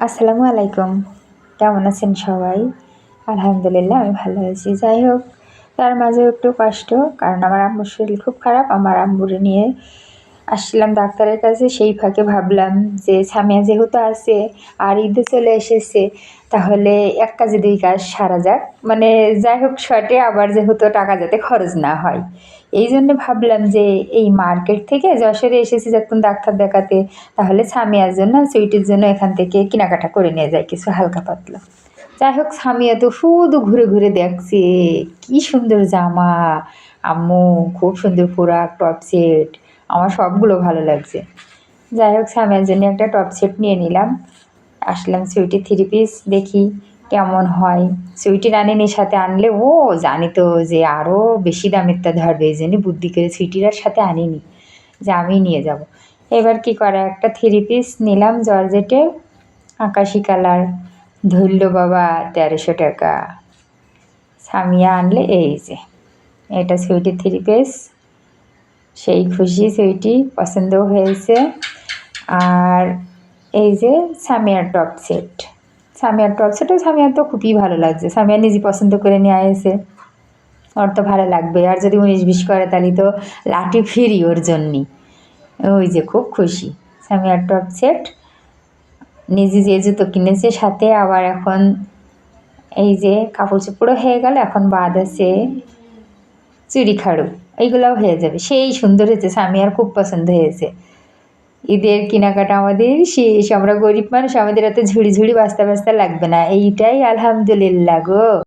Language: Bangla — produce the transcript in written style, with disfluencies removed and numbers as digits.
আসসালামু আলাইকুম। কেমন আছেন সবাই? আলহামদুলিল্লাহ আমি ভালো আছি। যাই হোক, তার মাঝেও একটু কষ্ট, কারণ আমার আম্মুর শরীর খুব খারাপ। আমার আম্মুরে নিয়ে আসছিলাম ডাক্তারের কাছে। সেই ফাঁকে ভাবলাম যে সামিয়া যেহেতু আছে আর ঈদও চলে এসেছে, তাহলে এক কাজে দুই কাজ সারা যাক। মানে যাই হোক, শর্টে আবার যেহেতু টাকা যাতে খরচ না হয়, এই জন্য ভাবলাম যে এই মার্কেট থেকে যশোরে এসেছি যখন ডাক্তার দেখাতে, তাহলে সামিয়ার জন্য সুইটির জন্য এখান থেকে কেনাকাটা করে নিয়ে যাই কিছু হালকা পাতলা। যাই হোক, সামিয়া তো শুধু ঘুরে ঘুরে দেখছে কি সুন্দর জামা, আম্মু খুব সুন্দর পোড়াক, টপ সেট, আমার সবগুলো ভালো লাগছে। যাই হোক, সামিয়ার জন্য একটা টপ সেট নিয়ে নিলাম। আসলাম সুইটি থ্রি পিস দেখি কেমন হয়। সুইটি রানিনের সাথে আনলে ও জানি তো যে আরও বেশি দামেরটা ধরবে, এই জন্য বুদ্ধি করে সুইটির সাথে আনিনি যে আমি নিয়ে যাব। এবার কি করে, একটা থ্রি পিস নিলাম জর্জেটে, আকাশি কালার, ধরল বাবা ১৩০০ টাকা। সামিয়া আনলে এই যে এটা সুইটি থ্রি পিস, সেই খুশি, সুইটি পছন্দও হয়েছে। আর এই যে সামিয়ার টপ সেট, সামিয়ার টপ সেটও সামিয়ার তো খুবই ভালো লাগছে। সামিয়া নিজে পছন্দ করে নিয়ে এসে, ওর তো ভালো লাগবে। আর যদি ১৯-২০ করে তাহলে তো লাঠি ফ্রি ওর জন্যই। ওই যে খুব খুশি। সামিয়ার টপ সেট নিজে যে জুতো কিনেছে সাথে, আবার এখন এই যে কাপড় চোপড়ও হয়ে গেল, এখন বাদ আছে চুড়ি খাড়ু, এইগুলোও হয়ে যাবে। সেই সুন্দর হয়েছে, সামিয়ার খুব পছন্দ হয়েছে। ঈদের কেনাকাটা আমাদের শেষ। আমরা গরিব মানুষ, আমাদের এত ঝুড়ি ঝুড়ি বাস্তা বাস্তা লাগবে না। এইটাই আলহামদুলিল্লাহ গো।